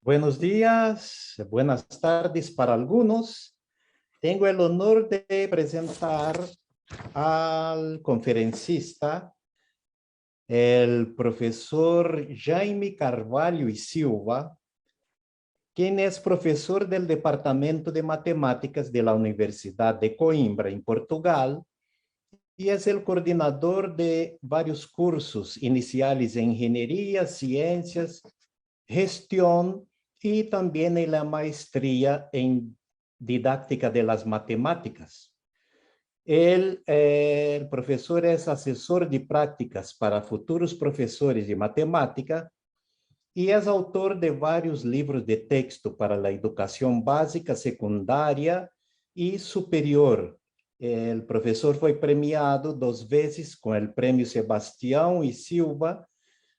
Buenos días, buenas tardes para algunos. Tengo el honor de presentar al conferencista, el profesor Jaime Carvalho y Silva, quien es profesor del Departamento de Matemáticas de la Universidad de Coimbra, en Portugal, y es el coordinador de varios cursos iniciales en ingeniería, ciencias, gestión y también en la maestría en didáctica de las matemáticas. El profesor es asesor de prácticas para futuros profesores de matemática y es autor de varios libros de texto para la educación básica, secundaria y superior. El profesor fue premiado 2 veces con el premio Sebastião y Silva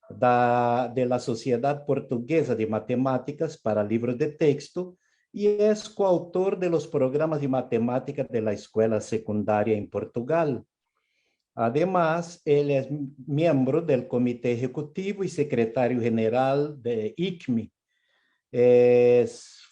de la Sociedad Portuguesa de Matemáticas para libros de texto y es coautor de los programas de matemática de la escuela secundaria en Portugal. Además, él es miembro del Comité Ejecutivo y secretario general de ICME.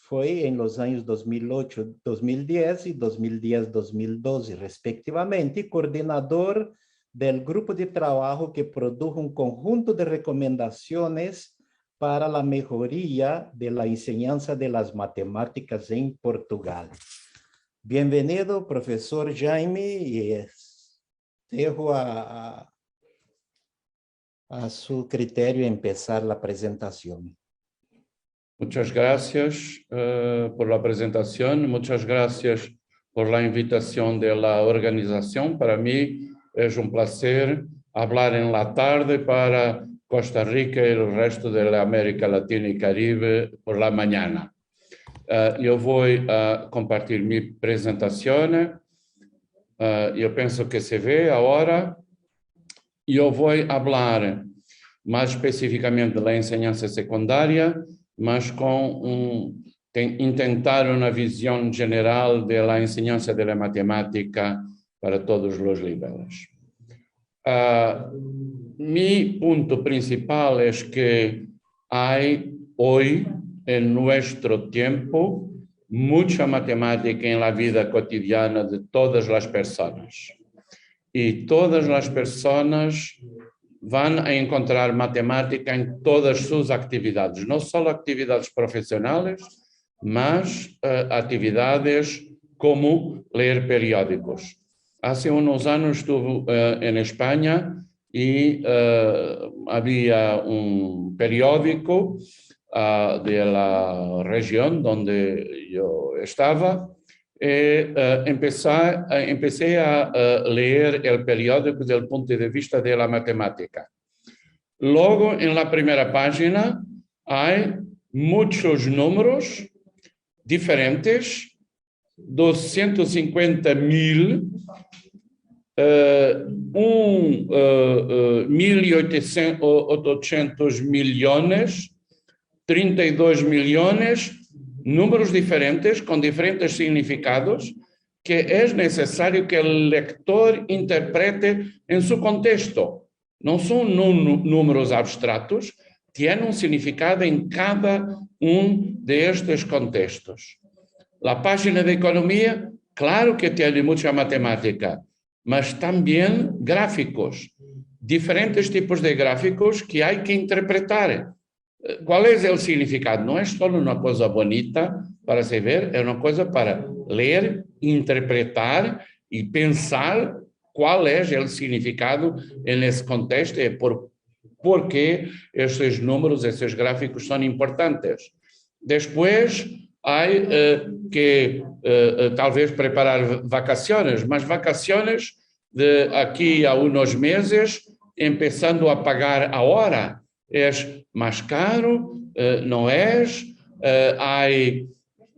Fue en los años 2008, 2010 y 2010-2012, respectivamente, coordinador del grupo de trabajo que produjo un conjunto de recomendaciones para la mejoría de la enseñanza de las matemáticas en Portugal. Bienvenido, profesor Jaime, y dejo a su criterio empezar la presentación. Muchas gracias por la presentación, muchas gracias por la invitación de la organización. Para mí es un placer hablar en la tarde para Costa Rica y el resto de la América Latina y Caribe por la mañana. Yo voy a compartir mi presentación. Yo pienso que se ve ahora. Yo voy a hablar más específicamente de la enseñanza secundaria, mas intentar una visión general de la enseñanza de la matemática para todos los niveles. Mi punto principal es que hay hoy, en nuestro tiempo, mucha matemática en la vida cotidiana de todas las personas. Y todas las personas van a encontrar matemática en todas sus actividades, no solo actividades profesionales, mas actividades como leer periódicos. Hace unos años estuve en España y había un periódico de la región donde yo estaba. Empecé a leer el periódico desde el punto de vista de la matemática. Luego, en la primera página, hay muchos números diferentes, 250.000, 1.800 millones, 32 millones, números diferentes, con diferentes significados, que es necesario que el lector interprete en su contexto. No son números abstractos, tienen un significado en cada uno de estos contextos. La página de economía, claro que tiene mucha matemática, mas también gráficos, diferentes tipos de gráficos que hay que interpretar. ¿Cuál es el significado? No es solo una cosa bonita para se ver, es una cosa para leer, interpretar y pensar cuál es el significado en ese contexto y por qué esos números, esos gráficos son importantes. Después hay que talvez preparar vacaciones, mas vacaciones de aquí a unos meses, empezando a pagar ahora. Es más caro, no es, hay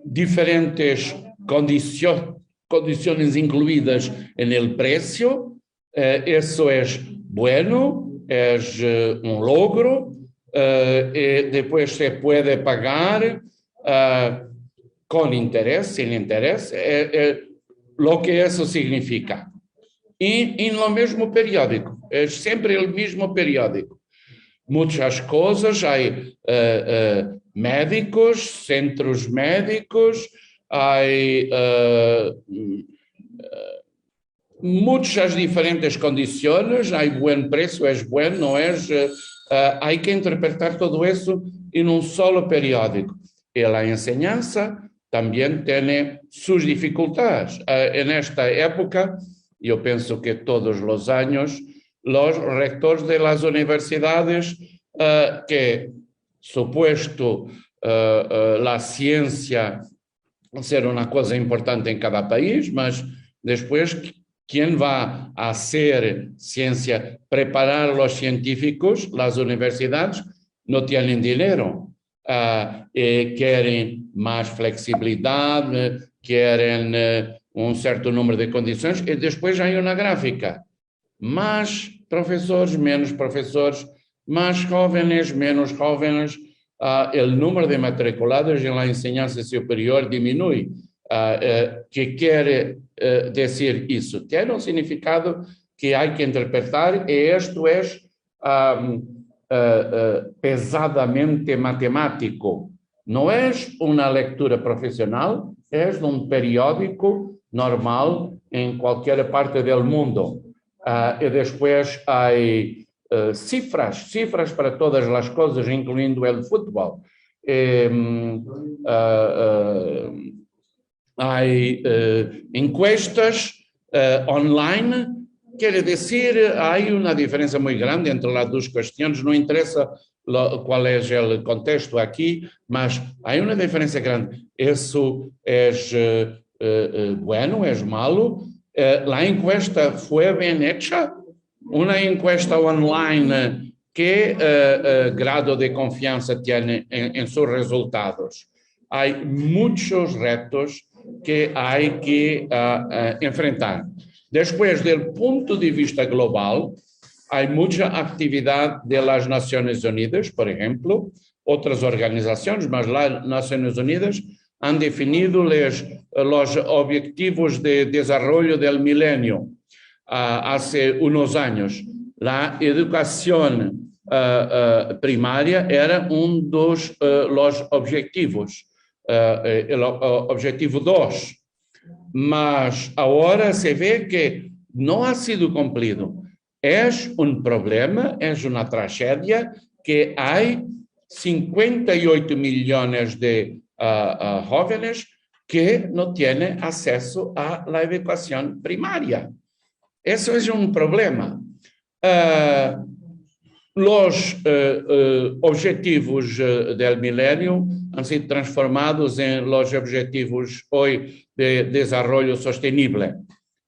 diferentes condiciones incluidas en el precio, eso es bueno, es un logro, después se puede pagar con interés, sin interés, lo que eso significa. Y en lo mismo periódico, es siempre el mismo periódico. Muchas cosas, hay médicos, centros médicos, hay muchas diferentes condiciones, hay buen precio, es bueno, no es, hay que interpretar todo eso en un solo periódico. Y la enseñanza también tiene sus dificultades. En esta época, yo pienso que todos los años, los rectores de las universidades, que supuesto la ciencia ser una cosa importante en cada país, mas después, ¿quién va a hacer ciencia? Preparar los científicos, las universidades no tienen dinero. Quieren más flexibilidad, quieren un cierto número de condiciones, y después hay una gráfica. Más profesores, menos profesores, más jóvenes, menos jóvenes, el número de matriculados en la enseñanza superior diminui. ¿Qué quiere decir eso? Tiene un significado que hay que interpretar, y esto es pesadamente matemático. No es una lectura profesional, es un periódico normal en cualquier parte del mundo. Y después hay cifras para todas las cosas, incluyendo el fútbol. Hay encuestas online. Quiere decir, hay una diferencia muy grande entre las dos cuestiones, no interesa cuál es el contexto aquí, mas hay una diferencia grande. Eso es bueno, es malo. La encuesta fue bien hecha, una encuesta online, ¿qué grado de confianza tiene en sus resultados? Hay muchos retos que hay que enfrentar. Después, del punto de vista global, hay mucha actividad de las Naciones Unidas, por ejemplo, otras organizaciones, mas las Naciones Unidas han definido los objetivos de desarrollo del milenio hace unos años. La educación primaria era uno de los objetivos, el objetivo 2. Mas ahora se ve que no ha sido cumplido. Es un problema, es una tragedia que hay 58 millones de jóvenes que no tienen acceso a la educación primaria. Eso es un problema. Los objetivos del milenio han sido transformados en los objetivos hoy de desarrollo sostenible.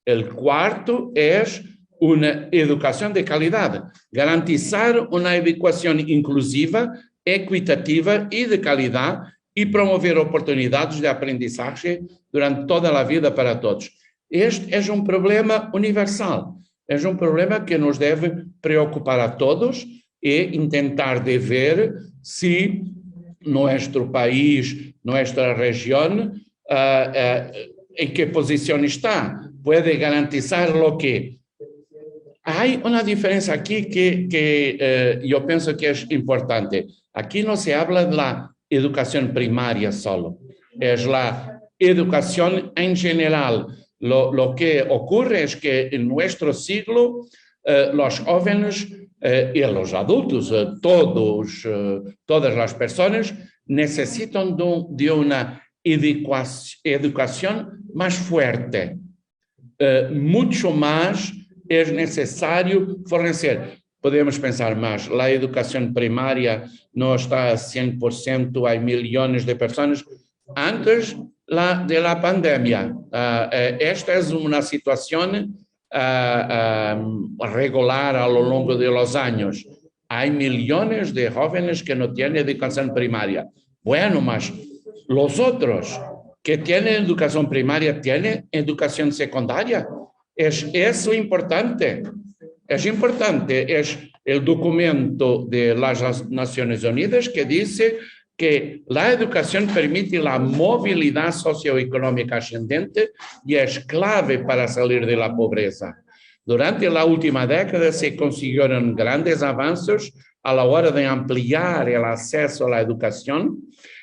El cuarto es una educación de calidad, garantizar una educación inclusiva, equitativa y de calidad y promover oportunidades de aprendizaje durante toda la vida para todos. Este es un problema universal, es un problema que nos debe preocupar a todos e intentar de ver si nuestro país, nuestra región, en qué posición está. Puede garantizar lo que... Hay una diferencia aquí que yo pienso que es importante. Aquí no se habla de la educación primaria solo, es la educación en general. Lo que ocurre es que en nuestro siglo los jóvenes y los adultos, todas las personas necesitan de una educación más fuerte. Mucho más es necesario fornecer. Podemos pensar más, la educación primaria no está a 100%, hay millones de personas. Antes de la pandemia, esta es una situación regular a lo largo de los años. Hay millones de jóvenes que no tienen educación primaria. Bueno, mas los otros que tienen educación primaria, ¿tienen educación secundaria? Es eso importante. Es importante. Es el documento de las Naciones Unidas que dice que la educación permite la movilidad socioeconómica ascendente y es clave para salir de la pobreza. Durante la última década se consiguieron grandes avances a la hora de ampliar el acceso a la educación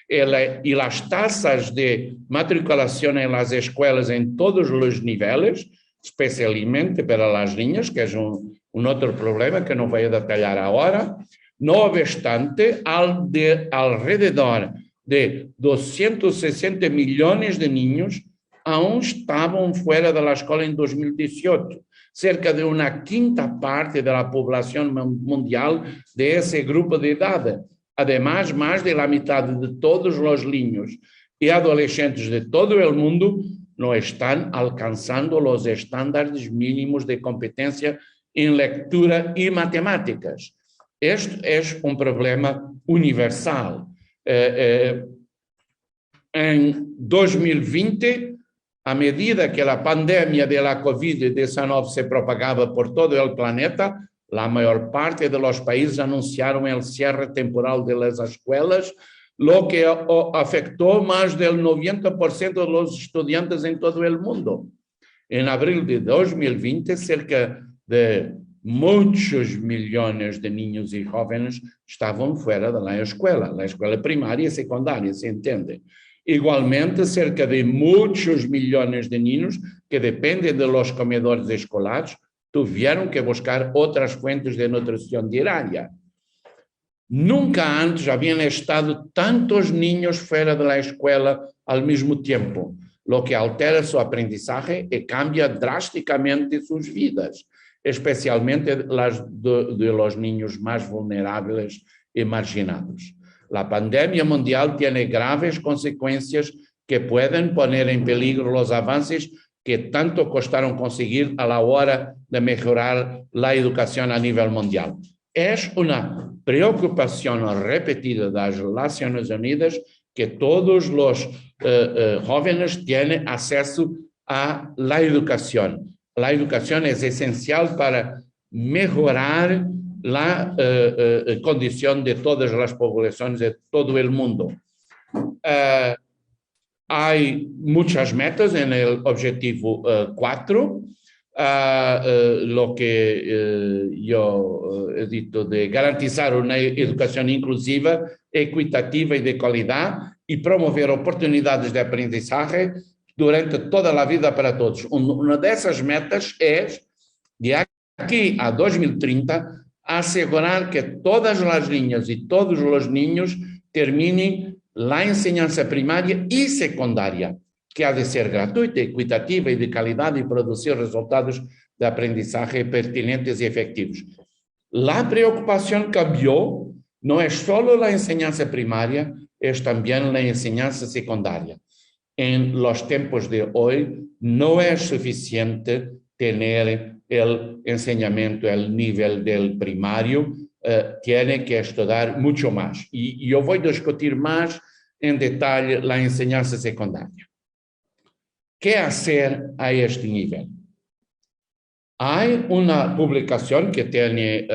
y las tasas de matriculación en las escuelas en todos los niveles, especialmente para las niñas, que es un otro problema que no voy a detallar ahora. No obstante, alrededor de 260 millones de niños aún estaban fuera de la escuela en 2018, cerca de una quinta parte de la población mundial de ese grupo de edad. Además, más de la mitad de todos los niños y adolescentes de todo el mundo no están alcanzando los estándares mínimos de competencia en lectura y matemáticas. Esto es un problema universal. En 2020, a medida que la pandemia de la COVID-19 se propagaba por todo el planeta, la mayor parte de los países anunciaron el cierre temporal de las escuelas, lo que afectó más del 90% de los estudiantes en todo el mundo. En abril de 2020, cerca de muchos millones de niños y jóvenes estaban fuera de la escuela primaria y secundaria, se entiende. Igualmente, cerca de muchos millones de niños que dependen de los comedores escolares tuvieron que buscar otras fuentes de nutrición diaria. Nunca antes habían estado tantos niños fuera de la escuela al mismo tiempo, lo que altera su aprendizaje y cambia drásticamente sus vidas, especialmente las de los niños más vulnerables y marginados. La pandemia mundial tiene graves consecuencias que pueden poner en peligro los avances que tanto costaron conseguir a la hora de mejorar la educación a nivel mundial. Es una preocupación repetida de las Naciones Unidas que todos los jóvenes tienen acceso a la educación. La educación es esencial para mejorar la condición de todas las poblaciones de todo el mundo. Hay muchas metas en el objetivo 4, lo que yo he dicho de garantizar una educación inclusiva, equitativa y de calidad y promover oportunidades de aprendizaje durante toda la vida para todos. Una de esas metas es, de aquí a 2030, asegurar que todas las niñas y todos los niños terminen la enseñanza primaria y secundaria, que ha de ser gratuita, equitativa y de calidad y producir resultados de aprendizaje pertinentes y efectivos. La preocupación cambió, no es solo la enseñanza primaria, es también la enseñanza secundaria. En los tiempos de hoy no es suficiente tener el enseñamiento al nivel del primario, tiene que estudiar mucho más. Y yo voy a discutir más en detalle la enseñanza secundaria. ¿Qué hacer a este nivel? Hay una publicación que tiene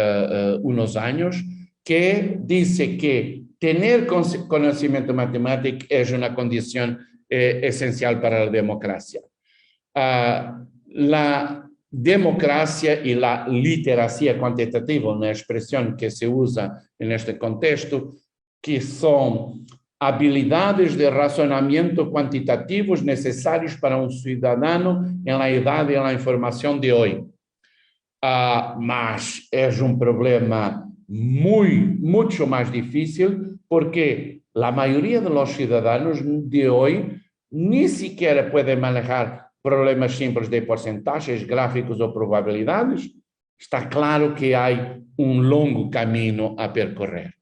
unos años que dice que tener conocimiento matemático es una condición esencial para la democracia. La democracia y la literacia cuantitativa, una expresión que se usa en este contexto, que son habilidades de razonamiento cuantitativos necesarios para un ciudadano en la edad de la información de hoy. Mas es un problema mucho más difícil porque la mayoría de los ciudadanos de hoy ni siquiera pueden manejar problemas simples de porcentajes, gráficos o probabilidades. Está claro que hay un largo camino a percorrer.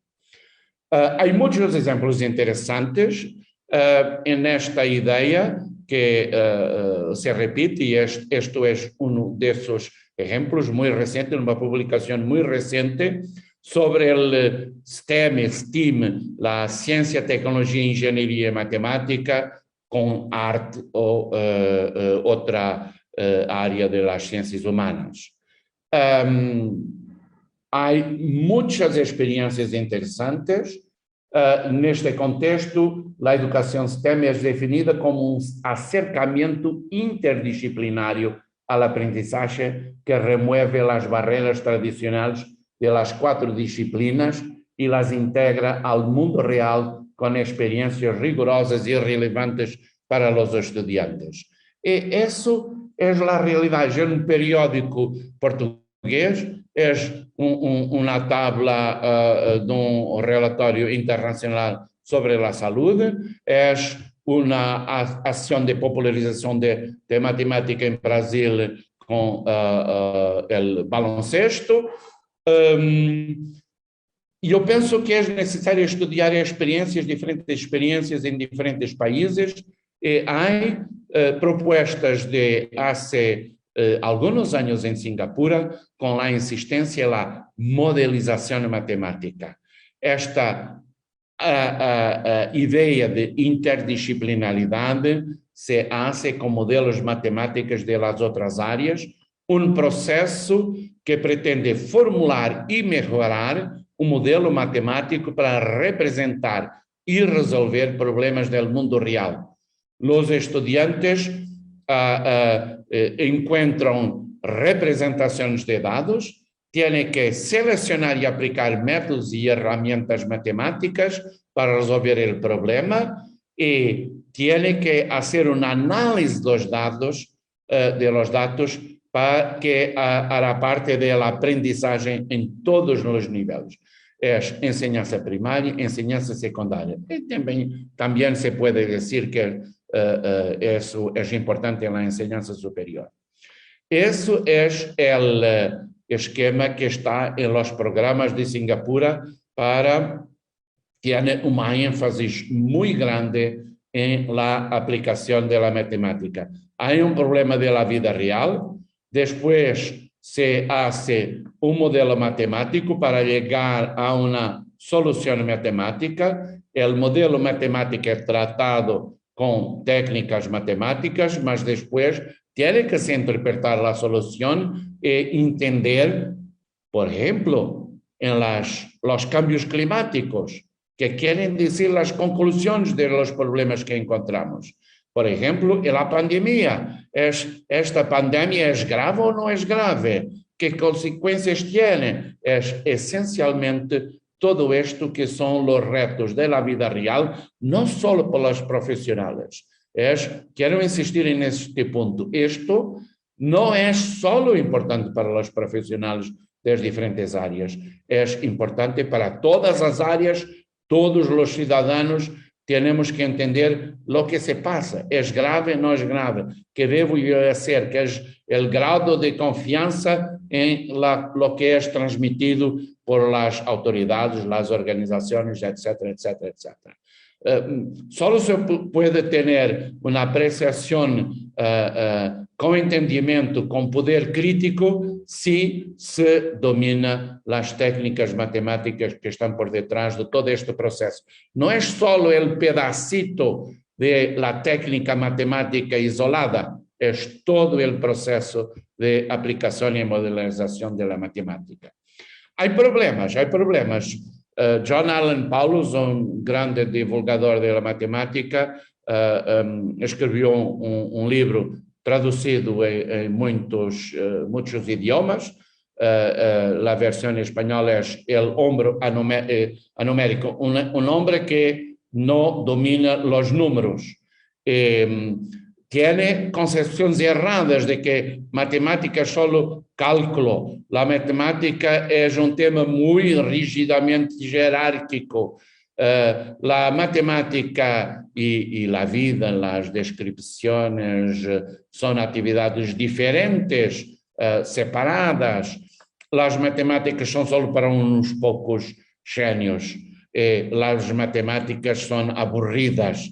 Hay muchos ejemplos interesantes en esta idea que se repite, y esto es uno de esos ejemplos muy recientes, una publicación muy reciente sobre el STEM, la ciencia, tecnología, ingeniería y matemática con arte o otra área de las ciencias humanas. Hay muchas experiencias interesantes. Neste contexto, a educação STEM é definida como um acercamento interdisciplinário à aprendizagem que remueve as barreiras tradicionais de las 4 disciplinas y las integra al mundo real con experiencias rigurosas y relevantes para los estudiantes. Y eso es la realidad. Es un periódico portugués, es una tabla de un relatorio internacional sobre la salud, es una acción de popularización de matemática en Brasil con el baloncesto. Eu penso que é necessário estudar diferentes experiências em diferentes países. Há propostas de hace algunos años en Singapur con la insistencia en la modelización matemática. Esta idea de interdisciplinaridad se hace con modelos matemáticos de las otras áreas, un proceso que pretende formular y mejorar un modelo matemático para representar y resolver problemas del mundo real. Los estudiantes encuentran representaciones de datos, tienen que seleccionar y aplicar métodos y herramientas matemáticas para resolver el problema y tienen que hacer un análisis de los datos para que hará parte del aprendizaje en todos los niveles. Es enseñanza primaria, enseñanza secundaria. Y también se puede decir que eso es importante en la enseñanza superior. Eso es el esquema que está en los programas de Singapur tiene un énfasis muy grande en la aplicación de la matemática. Hay un problema de la vida real, después se hace un modelo matemático para llegar a una solución matemática. El modelo matemático es tratado con técnicas matemáticas, mas después tiene que se interpretar la solución e entender, por ejemplo, en los cambios climáticos, que quieren decir las conclusiones de los problemas que encontramos. Por ejemplo, en la pandemia, ¿esta pandemia es grave o no es grave? ¿Qué consecuencias tiene? Es esencialmente todo esto que son los retos de la vida real, no solo para los profesionales. Quiero insistir en este punto. Esto no es solo importante para los profesionales de las diferentes áreas, es importante para todas las áreas, todos los ciudadanos. Tenemos que entender lo que se pasa. ¿Es grave? ¿No es grave? ¿Qué debo yo hacer? ¿Qué es el grado de confianza en lo que es transmitido por las autoridades, las organizaciones, etcétera, etcétera, etcétera? Solo se puede tener una apreciación con entendimiento, con poder crítico, si se domina las técnicas matemáticas que están por detrás de todo este proceso. No es solo el pedacito de la técnica matemática isolada, es todo el proceso de aplicación y modelización de la matemática. Hay problemas. John Allen Paulus, un grande divulgador de la matemática, escribió un libro traducido en muchos idiomas. La versión española es El hombre anumérico, un hombre que no domina los números. Tiene concepciones erradas de que matemática es solo cálculo. La matemática es un tema muy rígidamente jerárquico. La matemática y la vida, las descripciones, son actividades diferentes, separadas. Las matemáticas son solo para unos pocos genios. Las matemáticas son aburridas.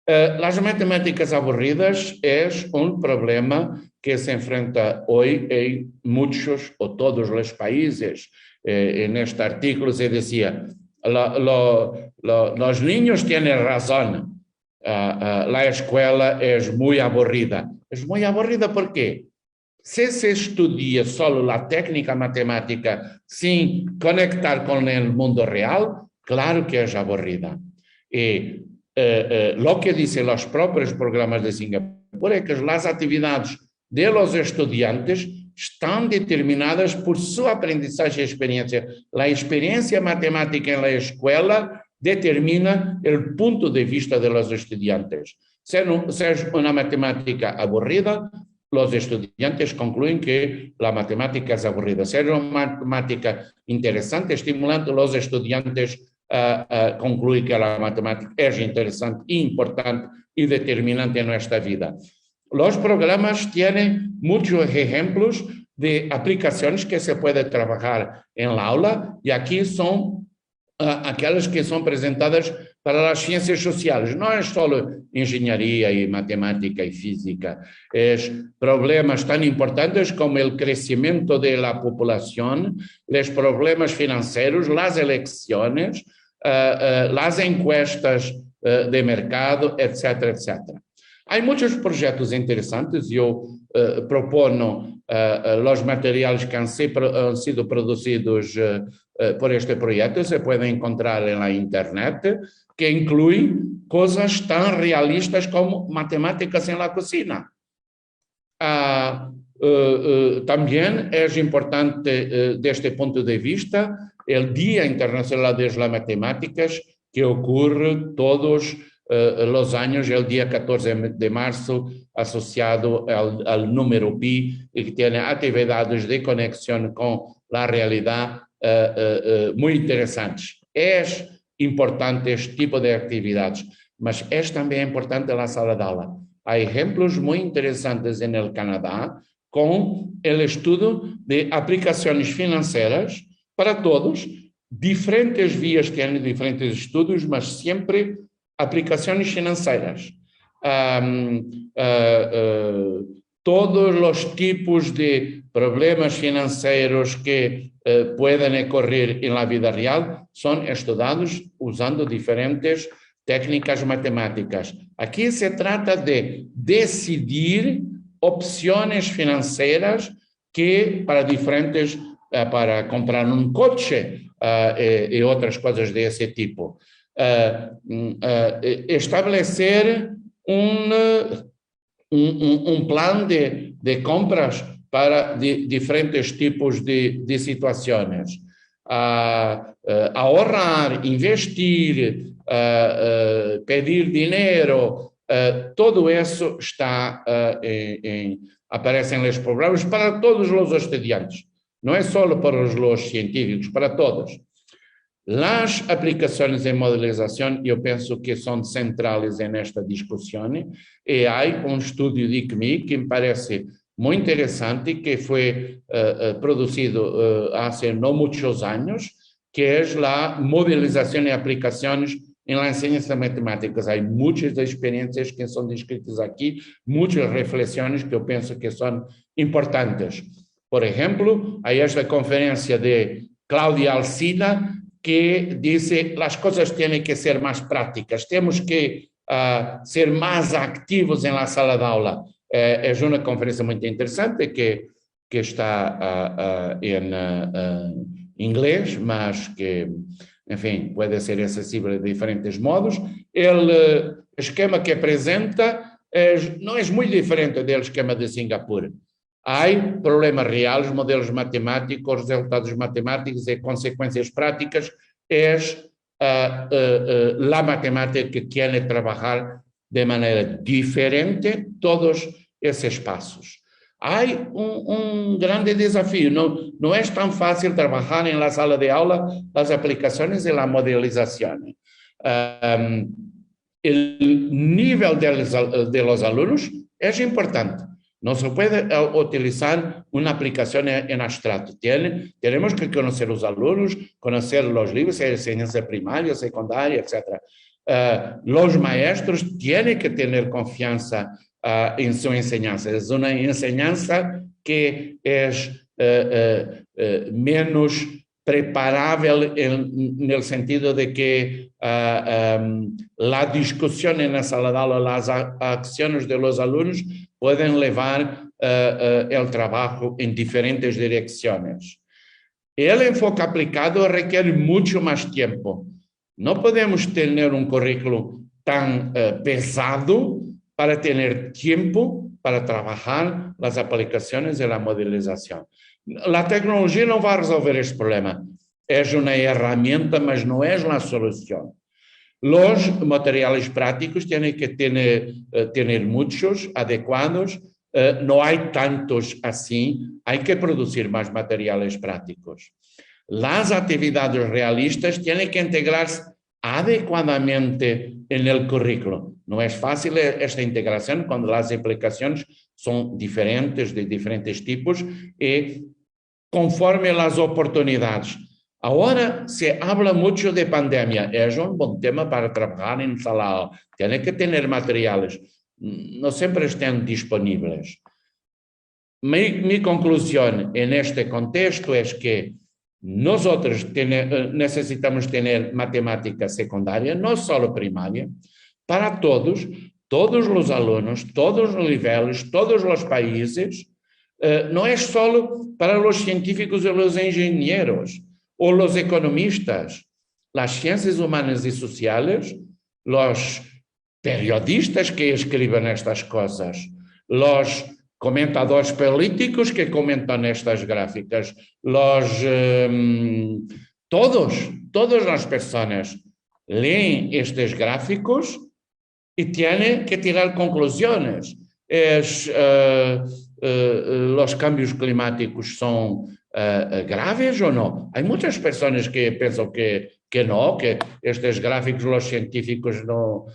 Las matemáticas aburridas es un problema que se enfrenta hoy en muchos o todos los países. En este artículo se decía, los niños tienen razón, la escuela es muy aburrida. ¿Es muy aburrida por qué? Si se estudia solo la técnica matemática sin conectar con el mundo real, claro que es aburrida. Y lo que dicen los propios programas de Singapur es que las actividades de los estudiantes están determinadas por su aprendizaje y experiencia. La experiencia matemática en la escuela determina el punto de vista de los estudiantes. Ser una matemática aburrida, los estudiantes concluyen que la matemática es aburrida. Ser una matemática interesante, estimulante, los estudiantes concluyen que la matemática es interesante, importante y determinante en nuestra vida. Los programas tienen muchos ejemplos de aplicaciones que se puede trabajar en la aula, y aquí son aquelas que são presentadas para as ciências sociais. Não é só engenharia e matemática e física, é problemas tão importantes como o crescimento da população, os problemas financeiros, as eleições, as encuestas de mercado, etc., etc. Há muitos projetos interessantes. Eu proponho os materiais que han sido produzidos por este proyecto, se puede encontrar en la internet, que incluye cosas tan realistas como matemáticas en la cocina. También es importante desde este punto de vista el Día Internacional de las Matemáticas, que ocurre todos los años, el día 14 de marzo, asociado al número pi, y que tiene actividades de conexión con la realidad muy interesantes. Es importante este tipo de actividades, mas es también importante la sala de aula. Hay ejemplos muy interesantes en el Canadá con el estudio de aplicaciones financieras para todos, diferentes vías tienen diferentes estudios, mas siempre aplicaciones financieras. Todos los tipos de problemas financieros que pueden ocurrir en la vida real son estudiados usando diferentes técnicas matemáticas. Aquí se trata de decidir opciones financieras que para diferentes, para comprar un coche y otras cosas de ese tipo. Establecer un plan de compras para diferentes tipos de situaciones. Ahorrar, investir, pedir dinero, todo eso está aparece en los programas para todos los estudiantes. No es solo para los científicos, para todos. Las aplicaciones de modelización, yo pienso que son centrales en esta discusión, y hay un estudio de ICMI que me parece muy interesante, que fue producido hace no muchos años, que es la modelización y aplicaciones en la enseñanza de matemáticas. Hay muchas experiencias que son descritas aquí, muchas reflexiones que yo pienso que son importantes. Por ejemplo, hay esta conferencia de Claudia Alcina, que dice las cosas tienen que ser más prácticas, tenemos que ser más activos en la sala de aula. Es una conferencia muy interesante que está en inglés, mas que, en fin, puede ser accesible de diferentes modos. El esquema que presenta no es muy diferente del esquema de Singapur. Hay problemas reales, modelos matemáticos, resultados matemáticos y consecuencias prácticas. Es la matemática que quiere trabajar de manera diferente todos esos pasos. Hay un grande desafío. No es tan fácil trabajar en la sala de aula las aplicaciones de la modelización. El nivel de los alumnos es importante. No se puede utilizar una aplicación en abstracto. Tenemos que conocer los alumnos, conocer los libros de enseñanza primaria, secundaria, etc. Los maestros tienen que tener confianza en su enseñanza. Es una enseñanza que es menos preparable en el sentido de que la discusión en la sala de aula, las acciones de los alumnos pueden llevar el trabajo en diferentes direcciones. El enfoque aplicado requiere mucho más tiempo. No podemos tener un currículo tan pesado para tener tiempo para trabajar las aplicaciones de la modelización. La tecnología no va a resolver este problema. Es una herramienta, mas no es la solución. Los materiales prácticos tienen que tener muchos, adecuados. No hay tantos así. Hay que producir más materiales prácticos. Las actividades realistas tienen que integrarse adecuadamente en el currículo. No es fácil esta integración cuando las aplicaciones son diferentes, de diferentes tipos, y conforme las oportunidades. Ahora se habla mucho de pandemia. Es un buen tema para trabajar en sala. Tiene que tener materiales. No siempre están disponibles. Mi conclusión en este contexto es que nosotros necesitamos tener matemática secundaria, no solo primaria, para todos los alumnos, todos los niveles, todos los países. No es solo para los científicos y los ingenieros o los economistas. Las ciencias humanas y sociales, los periodistas que escriben estas cosas, los comentadores políticos que comentan estas gráficas, todas las personas leen estos gráficos y tienen que tirar conclusiones. Los cambios climáticos son graves o no? Hay muchas personas que piensan que no, que estos gráficos los científicos no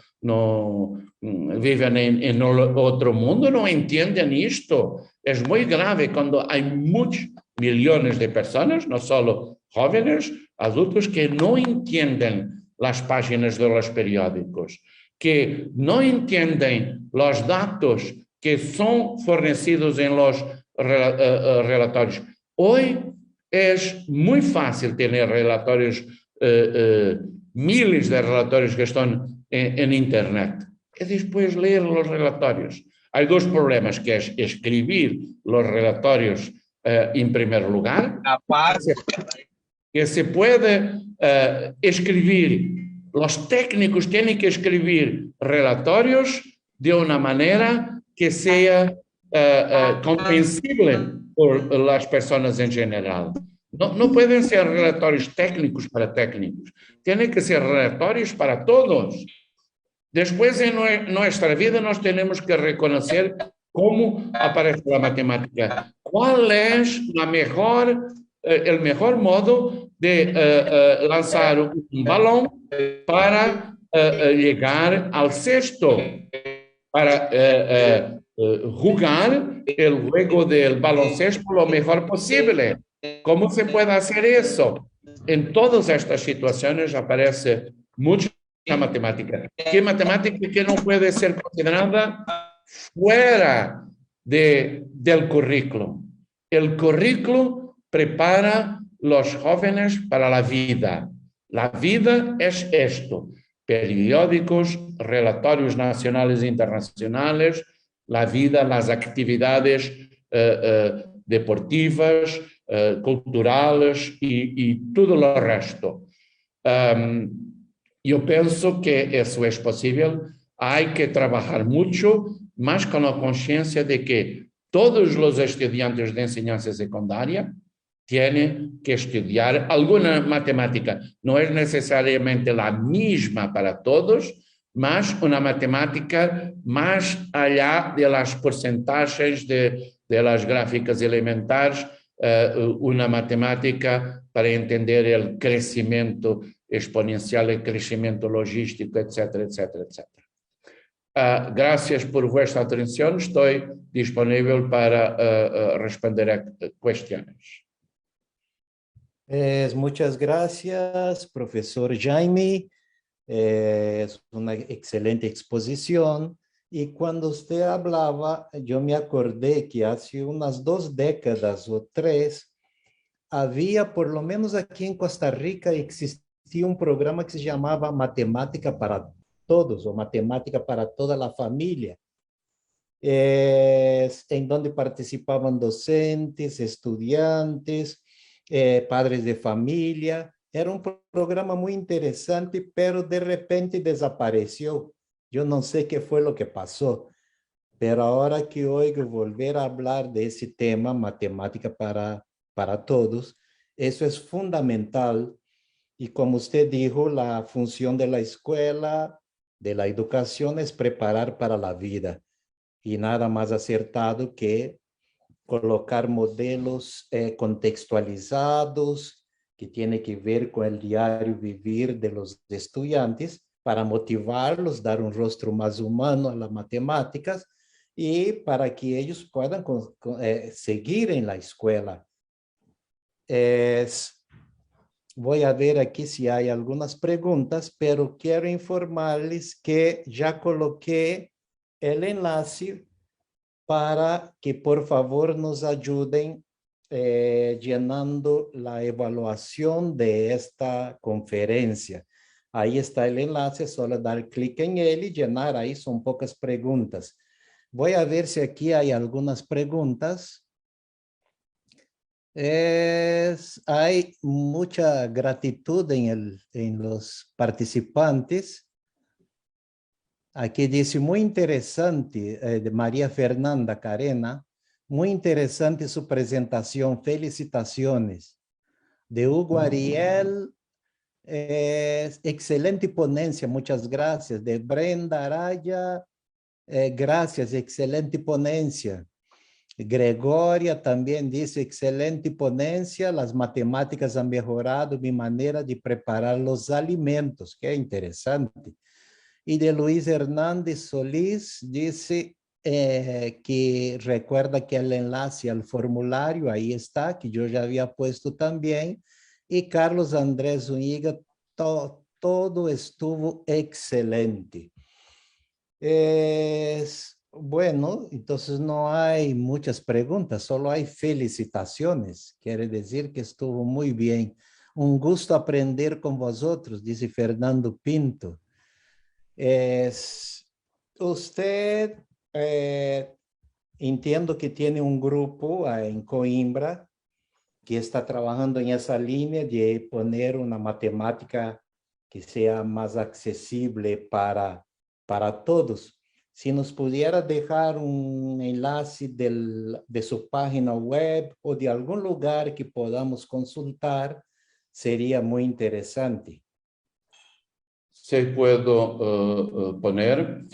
viven en otro mundo, no entienden esto. Es muy grave cuando hay muchos millones de personas, no solo jóvenes, adultos, que no entienden las páginas de los periódicos, que no entienden los datos que son fornecidos en los relatorios. Hoy es muy fácil tener relatorios, miles de relatorios que están en Internet. Y después leer los relatorios. Hay dos problemas, que es escribir los relatorios en primer lugar. Que se puede escribir, los técnicos tienen que escribir relatorios de una manera que sea comprensible por las personas en general. No pueden ser relatorios técnicos para técnicos, tienen que ser relatorios para todos. Después, en nuestra vida, nos tenemos que reconocer cómo aparece la matemática. ¿Cuál es el mejor modo de lanzar un balón para llegar al cesto? Para jugar el juego del baloncesto lo mejor posible. ¿Cómo se puede hacer eso? En todas estas situaciones aparece mucha matemática. ¿Qué matemática que no puede ser considerada fuera del currículo? El currículo prepara los jóvenes para la vida. La vida es esto: periódicos, relatorios nacionales e internacionales, la vida, las actividades deportivas, culturales y todo lo resto. Yo pienso que eso es posible. Hay que trabajar mucho, más con la conciencia de que todos los estudiantes de enseñanza secundaria tienen que estudiar alguna matemática. No es necesariamente la misma para todos, mas una matemática más allá de las porcentajes de las gráficas elementares, una matemática para entender el crecimiento exponencial, el crecimiento logístico, etcétera, etcétera, etcétera. Gracias por vuestra atención. Estoy disponible para responder a cuestiones. Muchas gracias, profesor Jaime. Es una excelente exposición. Y cuando usted hablaba, yo me acordé que hace unas 2 décadas o 3, había, por lo menos aquí en Costa Rica, existía un programa que se llamaba Matemática para Todos, o Matemática para Toda la Familia, en donde participaban docentes, estudiantes, padres de familia. Era un programa muy interesante, pero de repente desapareció. Yo no sé qué fue lo que pasó. pero ahora que oigo volver a hablar de ese tema, matemática para todos, eso es fundamental. Y como usted dijo, la función de la escuela, de la educación, es preparar para la vida. Y nada más acertado que colocar modelos contextualizados que tiene que ver con el diario vivir de los estudiantes para motivarlos, dar un rostro más humano a las matemáticas y para que ellos puedan seguir en la escuela. Voy a ver aquí si hay algunas preguntas, pero quiero informarles que ya coloqué el enlace para que por favor nos ayuden llenando la evaluación de esta conferencia. Ahí está el enlace, solo dar clic en él y llenar. Ahí son pocas preguntas. Voy a ver si aquí hay algunas preguntas. Hay mucha gratitud en los participantes. Aquí dice, muy interesante, de María Fernanda Carena, muy interesante su presentación, felicitaciones. De Hugo Ariel, excelente ponencia, muchas gracias. De Brenda Araya, gracias, excelente ponencia. Gregoria también dice, excelente ponencia, las matemáticas han mejorado mi manera de preparar los alimentos, qué interesante. Y de Luis Hernández Solís dice que recuerda que el enlace al formulario ahí está, que yo ya había puesto también. Y Carlos Andrés Zúñiga, todo estuvo excelente. Bueno, entonces no hay muchas preguntas, solo hay felicitaciones. Quiere decir que estuvo muy bien. Un gusto aprender con vosotros, dice Fernando Pinto. Usted, entiendo que tiene un grupo en Coimbra que está trabajando en esa línea de poner una matemática que sea más accesible para todos. Si nos pudiera dejar un enlace de su página web o de algún lugar que podamos consultar, sería muy interesante. Se puedo poner.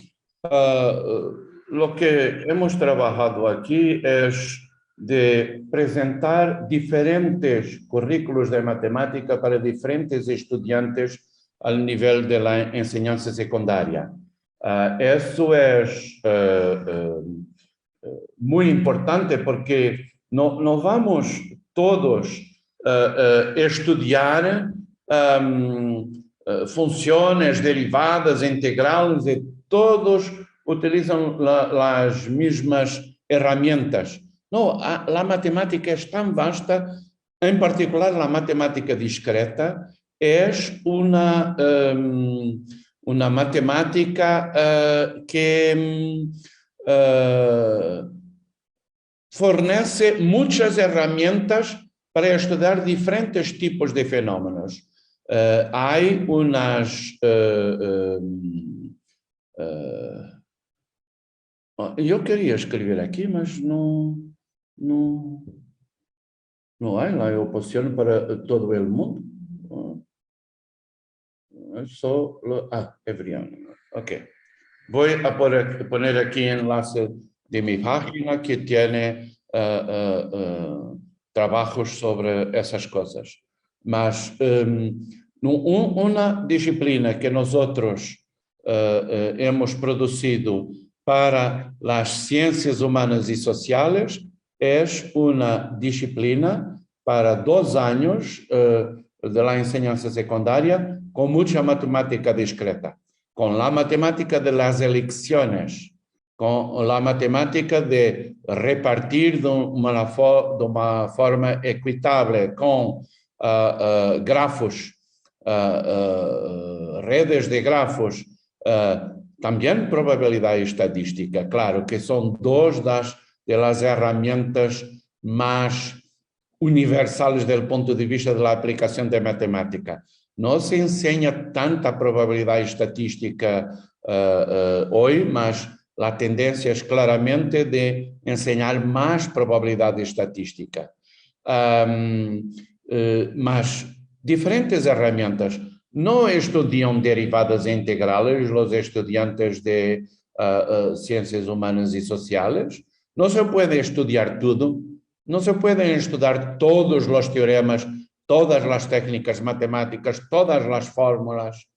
Lo que hemos trabajado aquí es de presentar diferentes currículos de matemática para diferentes estudiantes al nivel de la enseñanza secundaria. Eso es muy importante porque no vamos todos estudiar funciones derivadas, integrales, y todos utilizan las mismas herramientas. No, la matemática es tan vasta, en particular la matemática discreta, es una matemática que fornece muchas herramientas para estudiar diferentes tipos de fenómenos. Hay unas... eu queria escrever aqui, mas não há a opção para todo o mundo. Só... Evriano. Ok. Voy a poner aquí enlace de mi página que tiene trabajos sobre esas cosas. Mas una disciplina que nosotros hemos producido para las ciencias humanas y sociales es una disciplina para 2 años de la enseñanza secundaria con mucha matemática discreta, con la matemática de las elecciones, con la matemática de repartir de una forma equitable, con grafos, redes de grafos, también probabilidad estadística. Claro que son 2 de las herramientas más universales desde el punto de vista de la aplicación de matemática. No se enseña tanta probabilidad estadística hoy, mas la tendencia es claramente de enseñar más probabilidad estadística. Mas diferentes herramientas. No estudian derivadas integrales los estudiantes de ciencias humanas y sociales. No se puede estudiar todo. No se pueden estudiar todos los teoremas, todas las técnicas matemáticas, todas las fórmulas,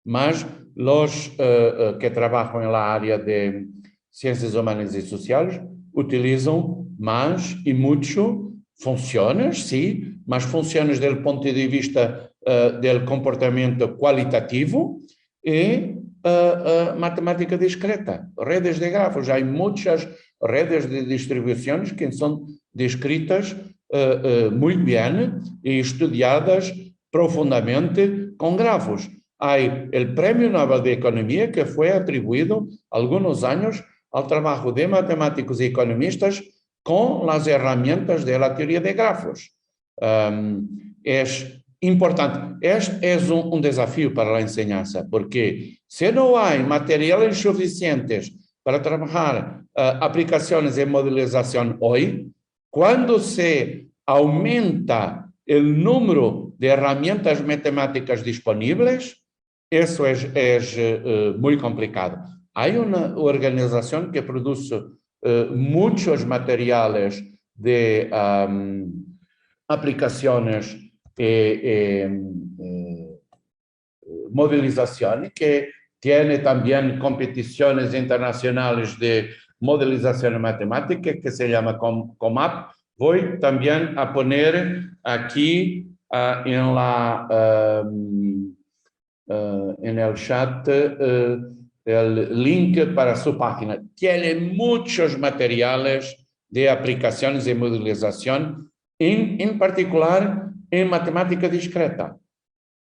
mas los que trabajan en la área de ciencias humanas y sociales utilizan más y mucho funciones, sí, mas funciones desde el punto de vista del comportamiento cualitativo y matemática discreta, redes de grafos. Hay muchas redes de distribuciones que son descritas muy bien y estudiadas profundamente con grafos. Hay el Premio Nobel de Economía que fue atribuido algunos años al trabajo de matemáticos y economistas con las herramientas de la teoría de grafos. Es importante, es un desafío para la enseñanza, porque si no hay materiales suficientes para trabajar aplicaciones de modelización hoy, cuando se aumenta el número de herramientas matemáticas disponibles, eso es muy complicado. Hay una organización que produce muchos materiales de aplicaciones modelización, que tiene también competiciones internacionales de modelización matemática, que se llama COMAP. Voy también a poner aquí en el chat el link para su página. Tiene muchos materiales de aplicaciones de modelización, en particular en matemática discreta.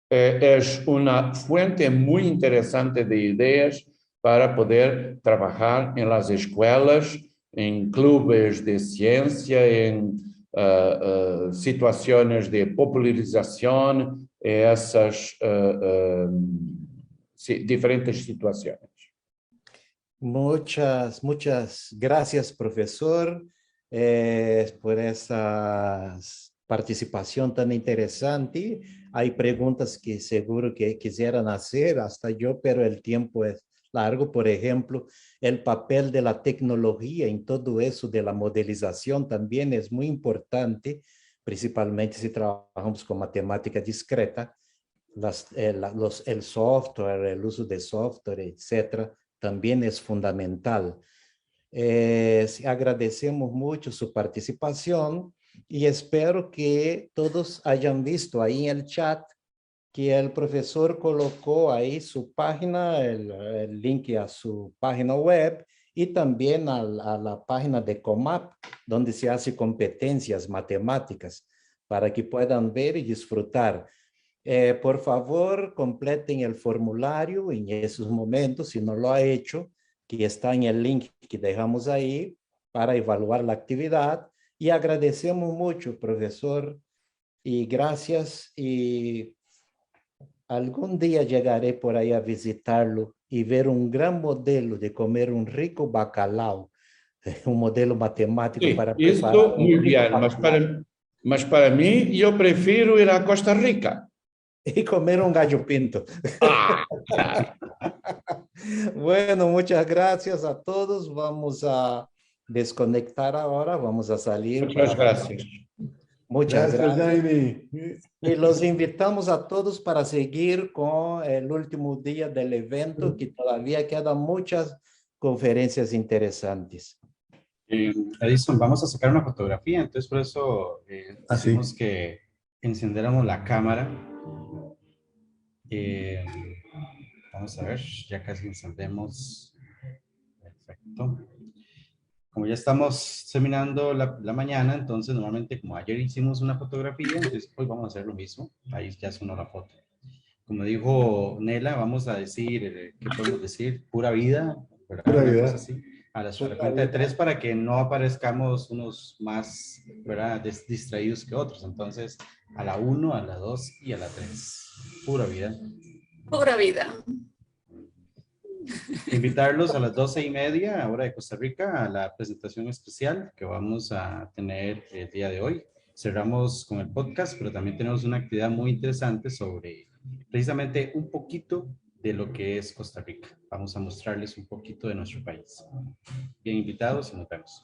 Es una fuente muy interesante de ideas para poder trabajar en las escuelas, en clubes de ciencia, en situaciones de popularización, esas diferentes situaciones. Muchas gracias, profesor, por esa participación tan interesante. Hay preguntas que seguro que quisieran hacer, hasta yo, pero el tiempo es largo. Por ejemplo, el papel de la tecnología en todo eso de la modelización también es muy importante, principalmente si trabajamos con matemática discreta, el software, el uso de software, etcétera, también es fundamental. Agradecemos mucho su participación y espero que todos hayan visto ahí en el chat que el profesor colocó ahí su página, el link a su página web y también a la página de COMAP, donde se hace competencias matemáticas para que puedan ver y disfrutar. Por favor, completen el formulario en esos momentos, si no lo ha hecho, que está en el link que dejamos ahí para evaluar la actividad. Y agradecemos mucho, profesor, y gracias. Y algún día llegaré por ahí a visitarlo y ver un gran modelo de comer un rico bacalao, un modelo matemático Sí, para preparar eso un muy rico bien, bacalao. mas para mí yo prefiero ir a Costa Rica. Y comer un gallo pinto. Ah, claro. Bueno, muchas gracias a todos. Vamos a desconectar ahora, vamos a salir Muchas para... gracias. Muchas Gracias, gracias. Jaime. Y los invitamos a todos para seguir con el último día del evento, que todavía quedan muchas conferencias interesantes. Edison, vamos a sacar una fotografía, entonces por eso Así. hicimos que encendiéramos la cámara. Vamos a ver, ya casi encendemos. Perfecto. Como ya estamos terminando la mañana, entonces normalmente como ayer hicimos una fotografía, entonces hoy vamos a hacer lo mismo. Ahí ya sonó la foto. Como dijo Nela, vamos a decir, ¿qué podemos decir? Pura vida, ¿verdad? Pura Una vida. cosa así. A la cuenta de 3 para que no aparezcamos unos más, ¿verdad? Distraídos que otros. Entonces, a la 1, a la 2 y a la 3. Pura vida. Pura vida. Invitarlos a las 12:30 hora de Costa Rica a la presentación especial que vamos a tener el día de hoy. Cerramos con el podcast, pero también tenemos una actividad muy interesante sobre precisamente un poquito de lo que es Costa Rica. Vamos a mostrarles un poquito de nuestro país. Bien invitados y nos vemos.